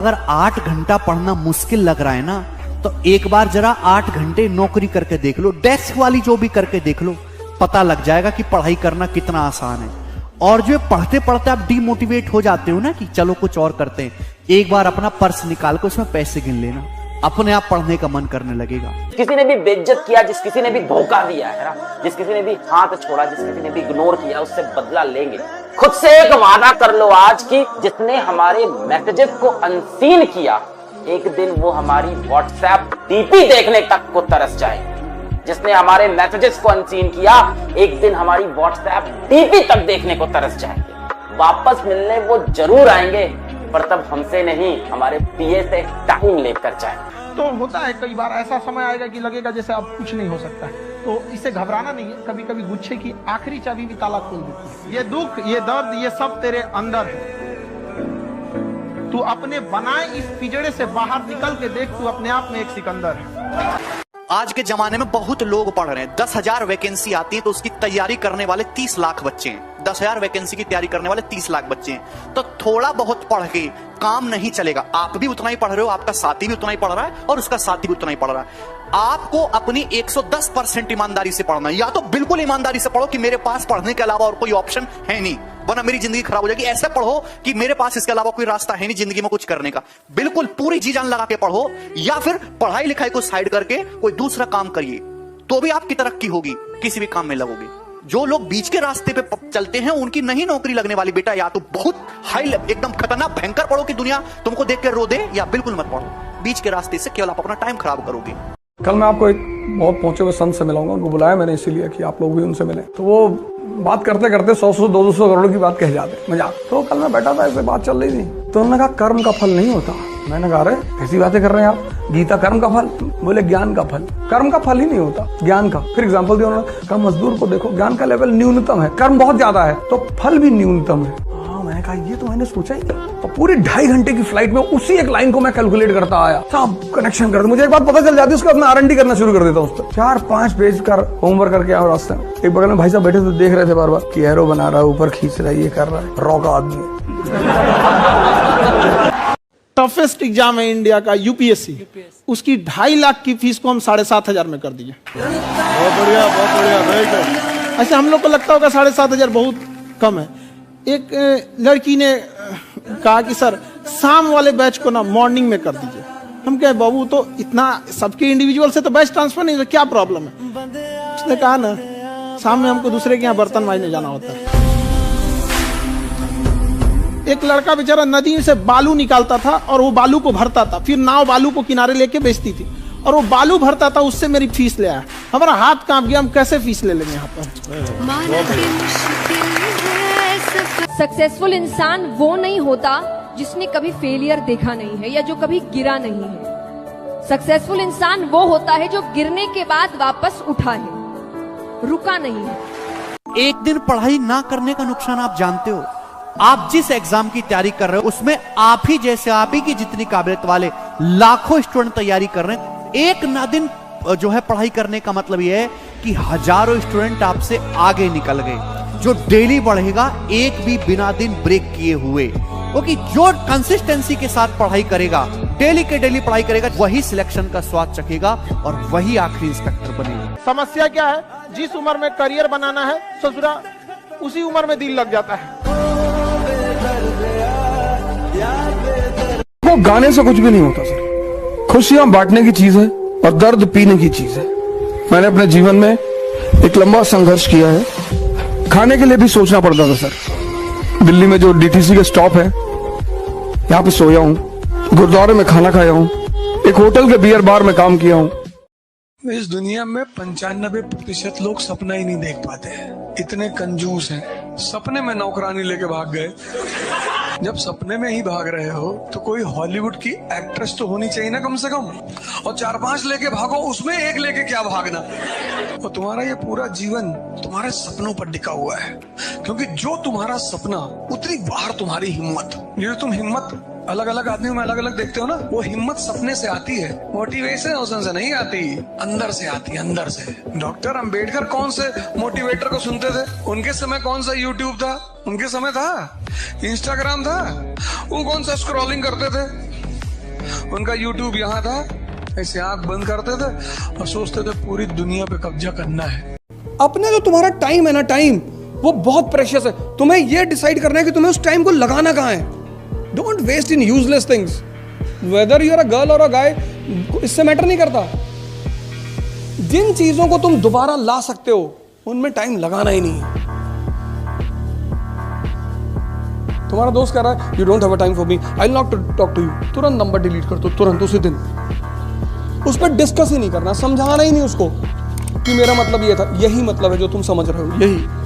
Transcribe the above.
अगर 8 घंटा पढ़ना मुश्किल लग रहा है ना, तो एक बार जरा 8 घंटे नौकरी करके देख लो, डेस्क वाली जो भी करके देख लो, पता लग जाएगा कि पढ़ाई करना कितना आसान है। और जो पढ़ते पढ़ते आप डीमोटिवेट हो जाते हो ना कि चलो कुछ और करते हैं, एक बार अपना पर्स निकाल कर उसमें पैसे गिन लेना, अपने आप पढ़ने का मन करने लगेगा। किसी ने भी बेइज्जत किया, जिस किसी ने भी धोखा दिया है ना, जिस किसी ने भी हाथ छोड़ा, जिस किसी ने भी इग्नोर किया, उससे बदला लेंगे। खुद से एक वादा कर लो आज की, जिसने हमारे मैसेजेस को अनसीन किया, एक दिन वो हमारी व्हाट्सएप डीपी देखने तक को तरस जाएंगे। जिसने हमारे मैसेजेस को अनसीन किया, एक दिन हमारी व्हाट्सएप डीपी तक देखने को तरस जाएंगे। वापस मिलने वो जरूर आएंगे, पर तब हमसे नहीं, हमारे पीए से टाइम लेकर जाएंगे। तो होता है कई बार ऐसा समय आएगा कि लगेगा जैसे अब कुछ नहीं हो सकता है, तो इससे घबराना नहीं है। कभी कभी गुच्छे की आखिरी चाबी भी ताला खोल देती है। ये दुख, ये दर्द, ये सब तेरे अंदर है। तू अपने बनाए इस पिंजड़े से बाहर निकल के देख, तू अपने आप में एक सिकंदर है। आज के जमाने में बहुत लोग पढ़ रहे हैं। 10,000 वैकेंसी आती है तो उसकी तैयारी करने वाले 30 लाख बच्चे हैं। 10,000 वैकेंसी की तैयारी करने वाले 30 लाख बच्चे हैं। तो थोड़ा बहुत पढ़ के काम नहीं चलेगा। आप भी उतना ही पढ़ रहे हो, आपका साथी भी उतना ही पढ़ रहा है और उसका साथी भी उतना ही पढ़ रहा है। आपको अपनी 110% ईमानदारी से पढ़ना है। या तो बिल्कुल ईमानदारी से पढ़ो कि मेरे पास पढ़ने के अलावा और कोई ऑप्शन है नहीं, वरना मेरी जिंदगी खराब हो जाएगी। ऐसे पढ़ो कि मेरे पास इसके अलावा कोई रास्ता है नहीं जिंदगी में कुछ करने का। बिल्कुल पूरी जी जान लगा के पढ़ो, या फिर पढ़ाई लिखाई को साइड करके कोई दूसरा काम करिए, तो भी आपकी तरक्की होगी, किसी भी काम में लगोगे। जो लोग बीच के रास्ते पे चलते हैं उनकी नहीं नौकरी लगने वाली। बेटा या तो बहुत हाई एकदम खतरनाक भयंकर पढ़ो कि दुनिया तुमको देख के रो दे, या बिल्कुल मत पढ़ो। बीच के रास्ते से केवल आप अपना टाइम खराब करोगे। कल मैं आपको एक बहुत पहुंचे हुए संत से मिलाऊंगा, उनको बुलाया मैंने इसीलिए कि आप लोग भी उनसे मिले। तो वो बात करते करते 100-200 करोड़ की बात कह जाते मजाक। तो कल मैं बैठा था, ऐसे बात चल रही थी, तो उन्होंने कहा कर्म का फल नहीं होता। मैंने कहा अरे कैसी बातें कर रहे हैं आप, गीता कर्म का फल? बोले ज्ञान का फल। कर्म का फल ही नहीं होता, ज्ञान का। फिर एग्जाम्पल दिया उन्होंने, कहा मजदूर को देखो, ज्ञान का लेवल न्यूनतम है, कर्म बहुत ज्यादा है, तो फल भी न्यूनतम है। मैंने कहा ये तो मैंने सोचा ही नहीं। और पूरी 2.5 घंटे की फ्लाइट में उसी एक लाइन को मैं कैलकुलेट करता आया, सब कनेक्शन करता। मुझे एक बात पता चल जाती है, उसके बाद मैं R&D करना शुरू कर देता हूँ उस पर। 4-5 पेज का होमवर्क करके आया रास्ते में। एक बगल में भाई साहब बैठे थे, देख रहे थे बार बार कि एरो बना रहा है, ऊपर खींच रहा है, ये कर रहा है, रॉ का आदमी है। टफेस्ट एग्जाम है इंडिया का यूपीएससी, उसकी 2.5 लाख की फीस को हम 7,500 में कर दिए। बहुत बढ़िया, बहुत बढ़िया। ऐसे हम लोग को लगता होगा 7,500 बहुत कम है। एक लड़की ने कहा कि सर शाम वाले बैच को ना मॉर्निंग में कर दीजिए। हम कहे बाबू तो इतना सबके इंडिविजुअल से तो बैच ट्रांसफर नहीं, क्या प्रॉब्लम है? उसने कहा ना शाम में हमको दूसरे के यहाँ बर्तन मांजने जाना होता है। एक लड़का बेचारा नदी से बालू निकालता था और वो बालू को भरता था, फिर नाव बालू को किनारे लेके बेचती थी, और वो बालू भरता था, उससे मेरी फीस ले आया। हमारा हाथ कांप गया, हम कैसे फीस ले लेंगे यहाँ पर। सक्सेसफुल इंसान वो नहीं होता जिसने कभी फेलियर देखा नहीं है या जो कभी गिरा नहीं है। सक्सेसफुल इंसान वो होता है जो गिरने के बाद वापस उठा है, रुका नहीं है। एक दिन पढ़ाई ना करने का नुकसान आप जानते हो। आप जिस एग्जाम की तैयारी कर रहे हो उसमें आप ही जैसे, आप ही की जितनी काबिलियत वाले लाखों स्टूडेंट तैयारी कर रहे हैं। एक ना दिन जो है पढ़ाई करने का मतलब यह है कि हजारों स्टूडेंट आपसे आगे निकल गए। जो डेली बढ़ेगा एक भी बिना दिन ब्रेक किए हुए, क्योंकि जो कंसिस्टेंसी के साथ पढ़ाई करेगा, डेली के डेली पढ़ाई करेगा, वही सिलेक्शन का स्वाद चखेगा और वही आखिरी इंस्पेक्टर बनेगा। समस्या क्या है? जिस उम्र में करियर बनाना है ससुरा, उसी उम्र में दिल लग जाता है। वो गाने से कुछ भी नहीं होता सर। खुशियां बांटने की चीज है और दर्द पीने की चीज है। मैंने अपने जीवन में एक लंबा संघर्ष किया है। खाने के लिए भी सोचना पड़ता था सर। दिल्ली में जो DTC के स्टॉप है, यहाँ पे सोया हूँ, गुरुद्वारे में खाना खाया हूँ, एक होटल के बियर बार में काम किया हूँ। इस दुनिया में 95% लोग सपना ही नहीं देख पाते हैं, इतने कंजूस हैं। सपने में नौकरानी लेके भाग गए। जब सपने में ही भाग रहे हो तो कोई हॉलीवुड की एक्ट्रेस तो होनी चाहिए ना कम से कम, और 4-5 लेके भागो, उसमें एक लेके क्या भागना। और तुम्हारा ये पूरा जीवन तुम्हारे सपनों पर टिका हुआ है, क्योंकि जो तुम्हारा सपना उतनी बाहर तुम्हारी हिम्मत। ये तुम हिम्मत अलग अलग आदमियों में अलग अलग देखते हो ना, वो हिम्मत सपने से आती है, मोटिवेशन से नहीं आती, अंदर से आती है, अंदर से। डॉक्टर अंबेडकर कौन से मोटिवेटर को सुनते थे? उनके समय कौन सा यूट्यूब था? उनके समय था इंस्टाग्राम था? वो कौन सा स्क्रॉलिंग करते थे? उनका यूट्यूब यहाँ था, ऐसे आंख बंद करते थे और सोचते थे पूरी दुनिया पे कब्जा करना है। अपने जो तुम्हारा टाइम है ना, टाइम वो बहुत प्रेशियस है। तुम्हें ये डिसाइड करना है कि तुम्हें उस टाइम को लगाना कहाँ है। Don't waste in useless things. Whether you are a girl or a गाय, इससे मैटर नहीं करता। जिन चीजों को तुम दोबारा ला सकते हो उनमें टाइम लगाना ही नहीं है। तुम्हारा दोस्त कह रहा है you don't have a time for me, I will not talk to you, तुरंत नंबर डिलीट कर दो, तुरंत उसी दिन। उस पर डिस्कस ही नहीं करना, समझाना ही नहीं उसको कि मेरा मतलब ये था। यही मतलब है जो तुम समझ रहे हो, यही।